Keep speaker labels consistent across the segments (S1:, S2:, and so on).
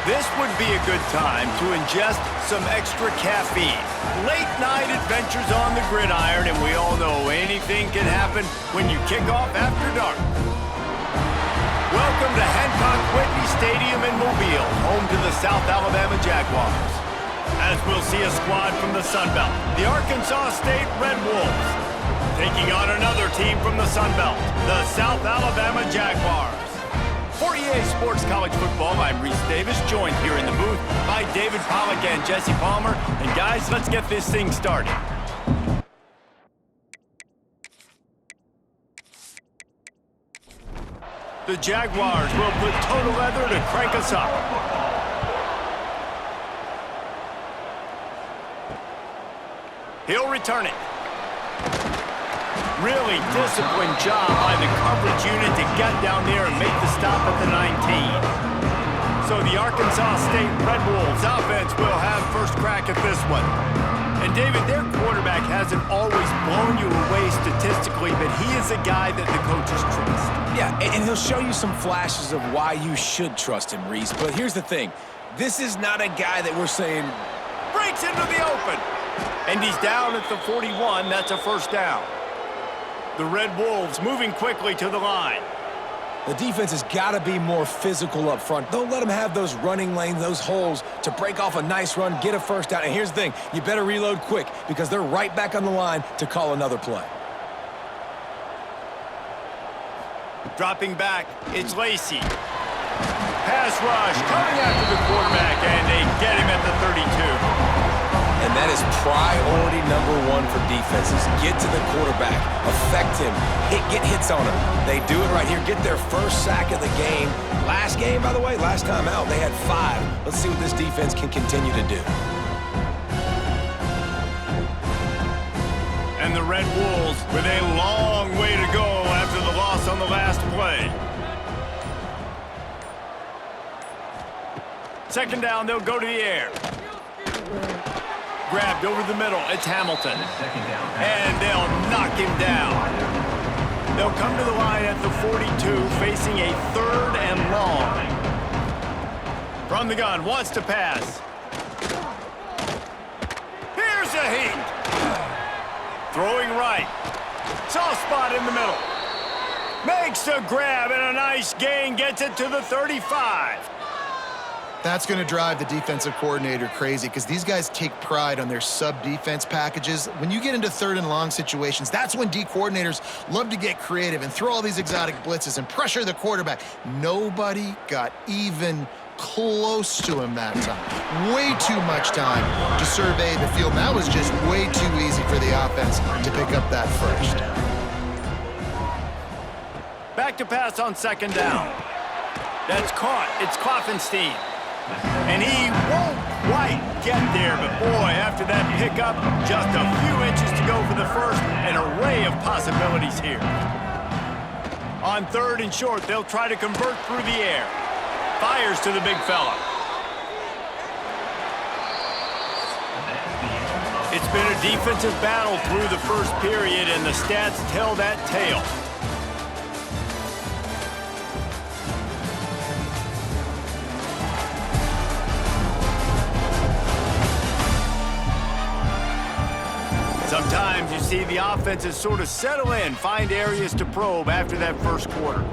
S1: This would be a good time to ingest some extra caffeine. Late night adventures on the gridiron, and we all know anything can happen when you kick off after dark. Welcome to Hancock-Whitney Stadium in Mobile, home to the South Alabama Jaguars. As we'll see a squad from the Sun Belt, the Arkansas State Red Wolves, taking on another team from the Sun Belt, the South Alabama Jaguars. For EA Sports College Football, I'm Reese Davis, joined here in the booth by David Pollack and Jesse Palmer. And guys, let's get this thing started. The Jaguars will put total leather to crank us up. He'll return it. Really disciplined job by the coverage unit to get down there and make the stop at the 19. So the Arkansas State Red Wolves offense will have first crack at this one. And David, their quarterback hasn't always blown you away statistically, but he is a guy that the coaches trust.
S2: Yeah, and he'll show you some flashes of why you should trust him, Reese. But here's the thing. This is not a guy that we're saying
S1: breaks into the open. And he's down at the 41. That's a first down. The Red Wolves moving quickly to the line.
S2: the defense has got to be more physical up front. Don't let them have those running lanes, those holes to break off a nice run, get a first down. And here's the thing, you better reload quick because they're right back on the line to call another play.
S1: Dropping back, it's Lacey. Pass rush, coming after the quarterback, and they get him at the 32.
S2: And that is priority number one for defenses. Get to the quarterback, affect him, get hits on him. They do it right here, get their first sack of the game. Last game, by the way, last time out, they had 5. Let's see what this defense can continue to do.
S1: And the Red Wolves with a long way to go after the loss on the last play. Second down, they'll go to the air. Grabbed over the middle, it's Hamilton. And they'll knock him down. They'll come to the line at the 42, facing a 3rd and long. From the gun, wants to pass. Here's a heat. Throwing right. Soft spot in the middle. Makes a grab and a nice gain. Gets it to the 35.
S3: That's going to drive the defensive coordinator crazy because these guys take pride on their sub-defense packages. When you get into 3rd and long situations, that's when D coordinators love to get creative and throw all these exotic blitzes and pressure the quarterback. Nobody got even close to him that time. Way too much time to survey the field. That was just way too easy for the offense to pick up that first.
S1: Back to pass on 2nd down. That's caught. It's Klopfenstein. And he won't quite get there, but boy, after that pickup, just a few inches to go for the first. An array of possibilities here. On 3rd and short, they'll try to convert through the air. Fires to the big fella. It's been a defensive battle through the first period, and the stats tell that tale. Sometimes you see the offenses sort of settle in, find areas to probe after that first quarter.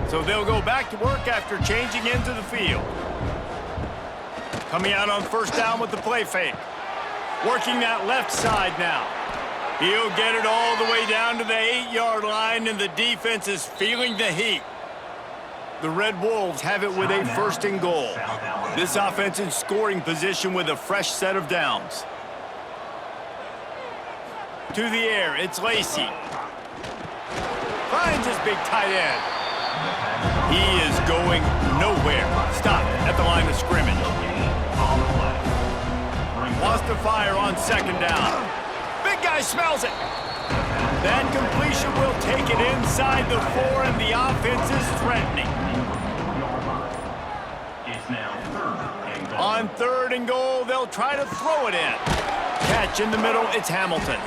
S1: So they'll go back to work after changing into the field. Coming out on 1st down with the play fake. Working that left side now. He'll get it all the way down to the 8-yard line, and the defense is feeling the heat. The Red Wolves have it with a 1st and goal. This offense in scoring position with a fresh set of downs. To the air, it's Lacey. Finds his big tight end. He is going nowhere. Stop at the line of scrimmage. Wants to fire on 2nd down. Big guy smells it. That completion will take it inside the 4, and the offense is threatening. On 3rd and goal, they'll try to throw it in. Catch in the middle, it's Hamilton.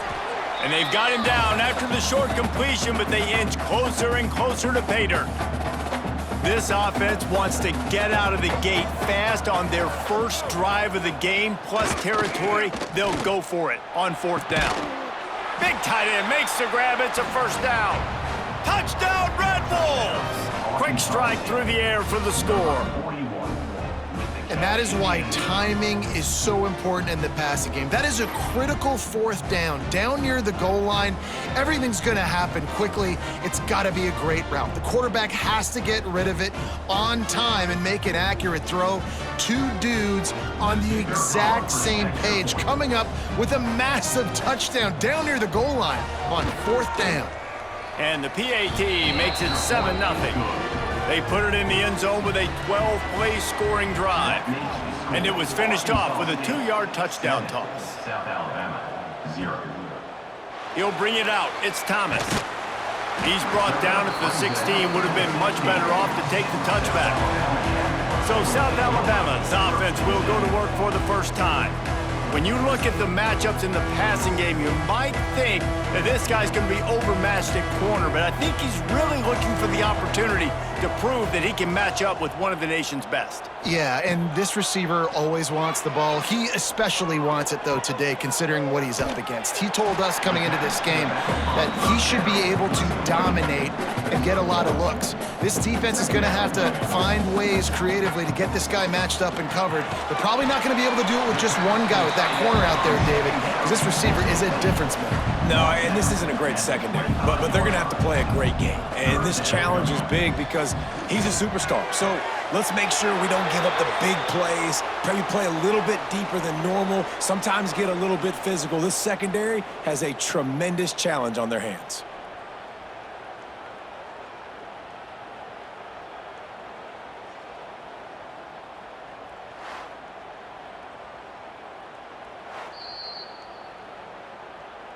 S1: And they've got him down after the short completion, but they inch closer and closer to pay dirt. This offense wants to get out of the gate fast on their first drive of the game, plus territory. They'll go for it on 4th down. Big tight end makes the grab. It's a first down. Touchdown, Red Wolves! Quick strike through the air for the score.
S3: And that is why timing is so important in the passing game. That is a critical 4th down. Down near the goal line, everything's going to happen quickly. It's got to be a great route. The quarterback has to get rid of it on time and make an accurate throw. 2 dudes on the exact same page, coming up with a massive touchdown down near the goal line on 4th down.
S1: And the PAT makes it 7-0. They put it in the end zone with a 12-play scoring drive. And it was finished off with a 2-yard touchdown toss. He'll bring it out. It's Thomas. He's brought down at the 16. Would have been much better off to take the touchback. So South Alabama's offense will go to work for the first time. When you look at the matchups in the passing game, you might think that this guy's going to be overmatched at corner, but I think he's really looking for the opportunity to prove that he can match up with one of the nation's best.
S3: Yeah, and this receiver always wants the ball. He especially wants it, though, today, considering what he's up against. He told us coming into this game that he should be able to dominate and get a lot of looks. This defense is going to have to find ways creatively to get this guy matched up and covered. They're probably not going to be able to do it with just one guy with that corner out there, David, because this receiver is a difference maker.
S2: No, and this isn't a great secondary, but they're going to have to play a great game. And this challenge is big because he's a superstar. So let's make sure we don't give up the big plays, maybe play a little bit deeper than normal, sometimes get a little bit physical. This secondary has a tremendous challenge on their hands.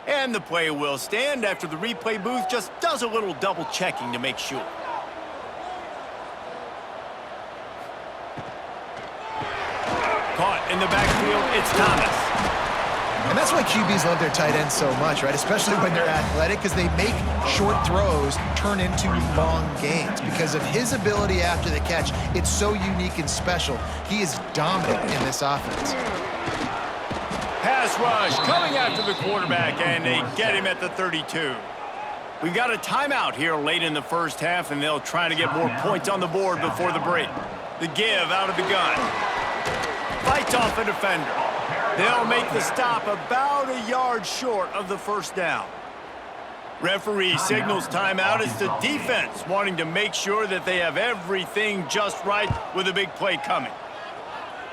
S1: And the play will stand after the replay booth just does a little double checking to make sure. Caught in the backfield, it's Thomas.
S3: And that's why QBs love their tight ends so much, right? Especially when they're athletic, because they make short throws turn into long gains. Because of his ability after the catch, it's so unique and special. He is dominant in this offense.
S1: Pass rush coming after the quarterback, and they get him at the 32. We've got a timeout here late in the first half, and they'll try to get more points on the board before the break. The give out of the gun. Fights off a defender. They'll make the stop about a yard short of the first down. Referee signals timeout as the defense wanting to make sure that they have everything just right with a big play coming.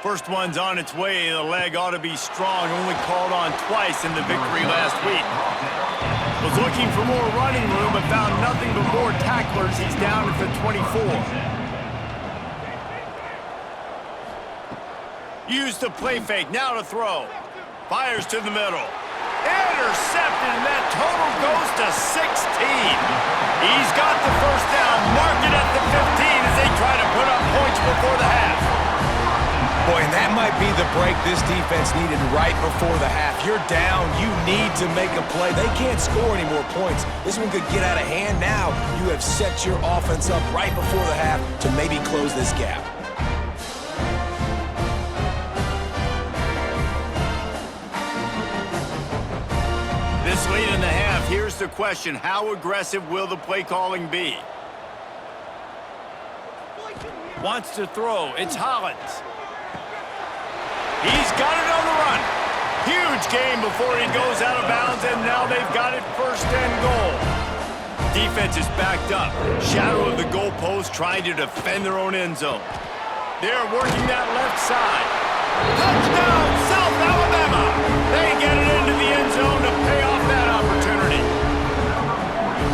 S1: First one's on its way. The leg ought to be strong. Only called on twice in the victory last week. Was looking for more running room, but found nothing but more tacklers. He's down at the 24. Used the play fake. Now to throw. Fires to the middle. Intercepted, and that total goes to 16. He's got the first down. Mark it at the 15 as they try to put up points before the half.
S2: Boy, and that might be the break this defense needed right before the half. You're down. You need to make a play. They can't score any more points. This one could get out of hand now. You have set your offense up right before the half to maybe close this gap.
S1: This late in the half, here's the question. How aggressive will the play calling be? Wants to throw. It's Hollins. He's got it on the run. Huge game before he goes out of bounds, and now they've got it first and goal. Defense is backed up. Shadow of the goalpost trying to defend their own end zone. They're working that left side. Touchdown, South Alabama. They get it into the end zone to pay off that opportunity.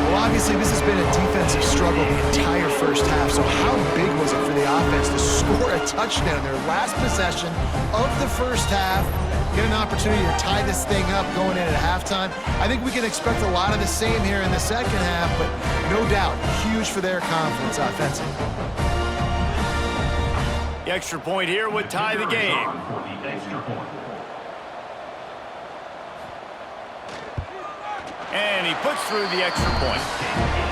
S3: Well, obviously, this has been a defensive struggle the entire first half, so how big was it for the offense to score a touchdown, their last possession of the first half, get an opportunity to tie this thing up going in at halftime? I think we can expect a lot of the same here in the second half, but no doubt, huge for their confidence offensively.
S1: The extra point here would tie the game. And he puts through the extra point.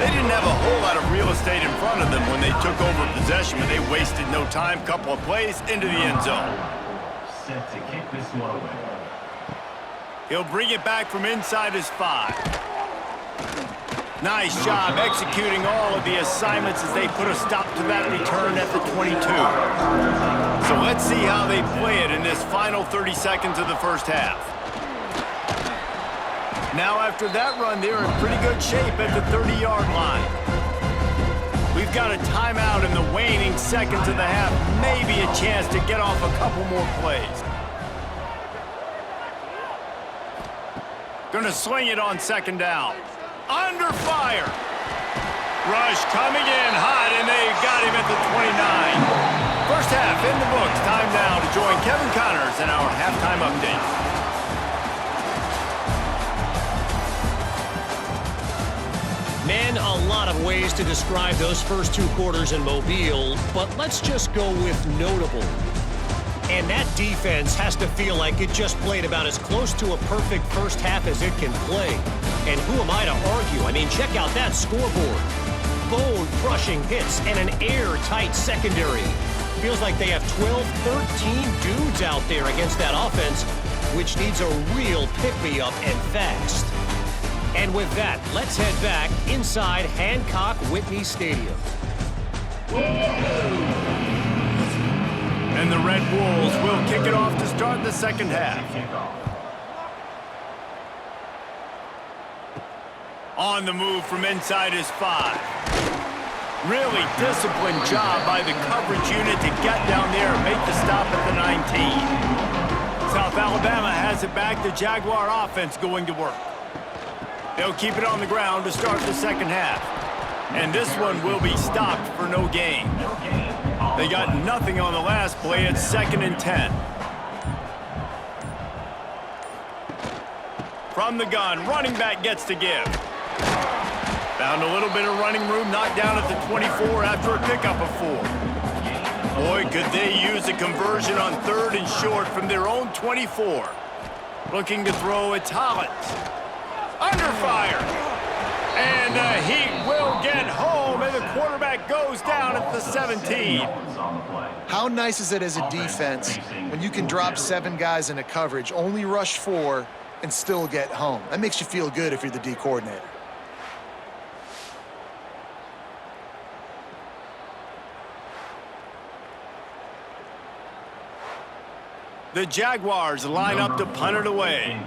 S1: They didn't have a whole lot of real estate in front of them when they took over possession, but they wasted no time. Couple of plays into the end zone.
S4: Set to kick this one away.
S1: He'll bring it back from inside his 5. Nice job executing all of the assignments as they put a stop to that return at the 22. So let's see how they play it in this final 30 seconds of the first half. Now after that run, they're in pretty good shape at the 30-yard line. We've got a timeout in the waning seconds of the half. Maybe a chance to get off a couple more plays. Gonna sling it on second down. Under fire. Rush coming in hot, and they got him at the 29. First half in the books. Time now to join Kevin Connors in our halftime update.
S5: Man, a lot of ways to describe those first 2 quarters in Mobile, but let's just go with notable. And that defense has to feel like it just played about as close to a perfect first half as it can play. And who am I to argue? I mean, check out that scoreboard. Bone-crushing hits and an airtight secondary. Feels like they have 12, 13 dudes out there against that offense, which needs a real pick-me-up and fast. And with that, let's head back inside Hancock Whitney Stadium.
S1: And the Red Wolves will kick it off to start the second half. On the move from inside his 5. Really disciplined job by the coverage unit to get down there and make the stop at the 19. South Alabama has it back. The Jaguar offense going to work. They'll keep it on the ground to start the second half. And this one will be stopped for no gain. They got nothing on the last play. It's 2nd and 10. From the gun, running back gets to give. Found a little bit of running room, knocked down at the 24 after a pickup of 4. Boy, could they use a conversion on 3rd and short from their own 24. Looking to throw at Hollins. Under fire. And the Heat will get home, and the quarterback goes down at the 17.
S3: How nice is it as a defense when you can drop 7 guys into coverage, only rush 4, and still get home? That makes you feel good if you're the D coordinator.
S1: The Jaguars line up to punt it away.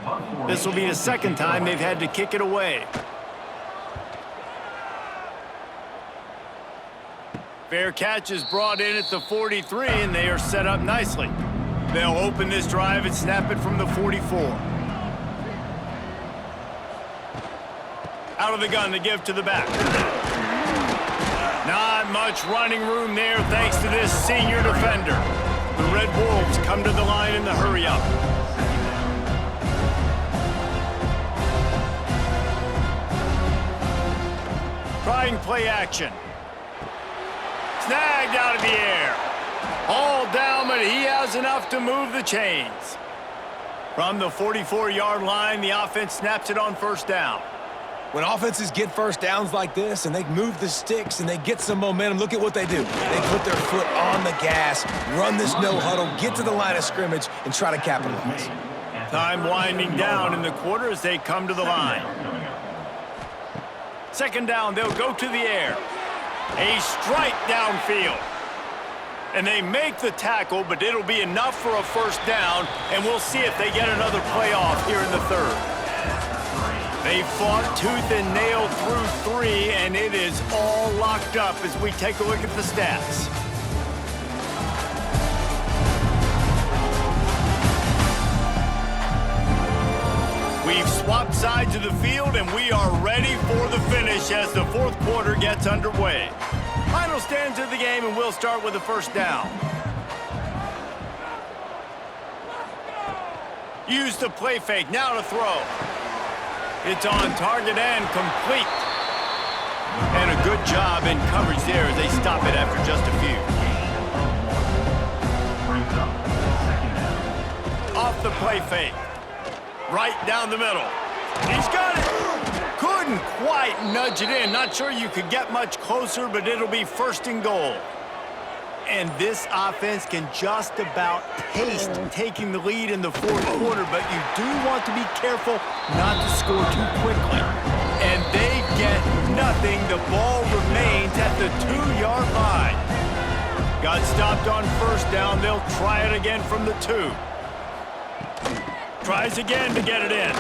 S1: This will be the second time they've had to kick it away. Fair catch is brought in at the 43, and they are set up nicely. They'll open this drive and snap it from the 44. Out of the gun to give to the back. Not much running room there thanks to this senior defender. The Red Wolves come to the line in the hurry-up. Trying play action. Snagged out of the air. All down, but he has enough to move the chains. From the 44-yard line, the offense snaps it on first down.
S2: When offenses get first downs like this and they move the sticks and they get some momentum, look at what they do. They put their foot on the gas, run this no huddle, get to the line of scrimmage, and try to capitalize.
S1: Time winding down in the quarter as they come to the line. Second down, they'll go to the air. A strike downfield. And they make the tackle, but it'll be enough for a first down, and we'll see if they get another play off here in the third. They fought tooth and nail through 3, and it is all locked up as we take a look at the stats. We've swapped sides of the field, and we are ready for the finish as the fourth quarter gets underway. Final stands of the game, and we'll start with the first down. Use the play fake, now to throw. It's on target and complete. And a good job in coverage there as they stop it after just a few. Off the play fake. Right down the middle. He's got it. Couldn't quite nudge it in. Not sure you could get much closer, but it'll be first and goal. And this offense can just about taste taking the lead in the fourth quarter, but you do want to be careful not to score too quickly. And they get nothing. The ball remains at the 2-yard line. Got stopped on first down. They'll try it again from the 2. Tries again to get it in.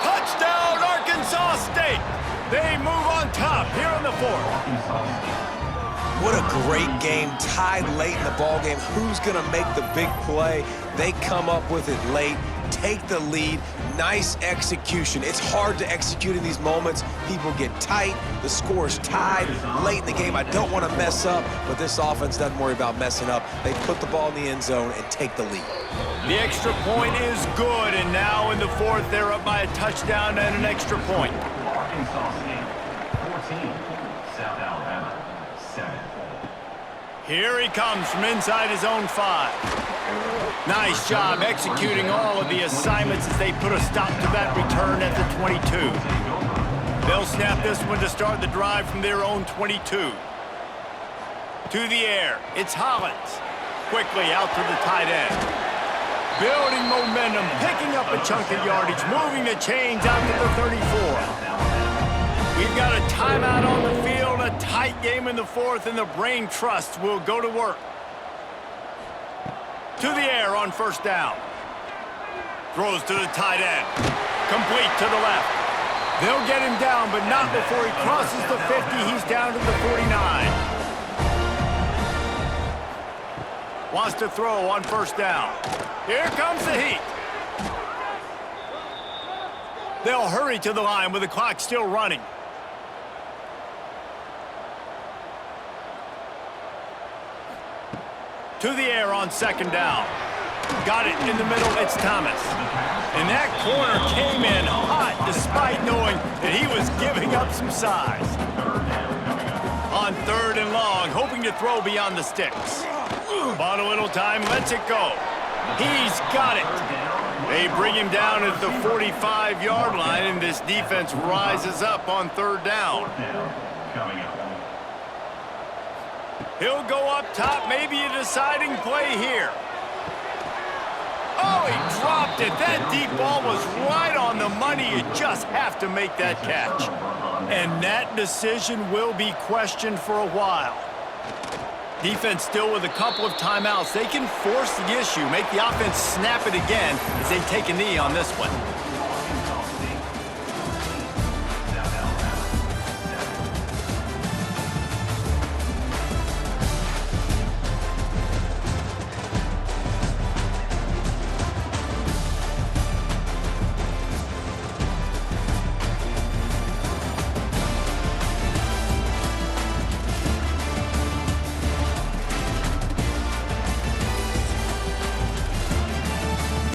S1: Touchdown, Arkansas State! They move on top here in the 4th.
S2: What a great game, tied late in the ball game. Who's going to make the big play? They come up with it late, take the lead. Nice execution. It's hard to execute in these moments. People get tight. The score's tied late in the game. I don't want to mess up, but this offense doesn't worry about messing up. They put the ball in the end zone and take the lead.
S1: The extra point is good, and now in the 4th, they're up by a touchdown and an extra point.
S4: Arkansas State 14, South Alabama 7.
S1: Here he comes from inside his own 5. Nice job executing all of the assignments as they put a stop to that return at the 22. They'll snap this one to start the drive from their own 22. To the air, it's Hollins. Quickly out to the tight end. Building momentum, picking up a chunk of yardage, moving the chains out to the 34. We've got a timeout on the field, a tight game in the 4th, and the brain trust will go to work. To the air on first down. Throws to the tight end. Complete to the left. They'll get him down, but not before he crosses the 50. He's down to the 49. Wants to throw on first down. Here comes the heat. They'll hurry to the line with the clock still running. To the air on second down. Got it in the middle, it's Thomas. And that corner came in hot despite knowing that he was giving up some size. On 3rd and long, hoping to throw beyond the sticks. Bought a little time, lets it go. He's got it. They bring him down at the 45-yard line, and this defense rises up on 3rd down.
S4: Coming up.
S1: He'll go up top, maybe a deciding play here. Oh, he dropped it. That deep ball was right on the money. You just have to make that catch. And that decision will be questioned for a while. Defense still with a couple of timeouts. They can force the issue, make the offense snap it again as they take a knee on this one.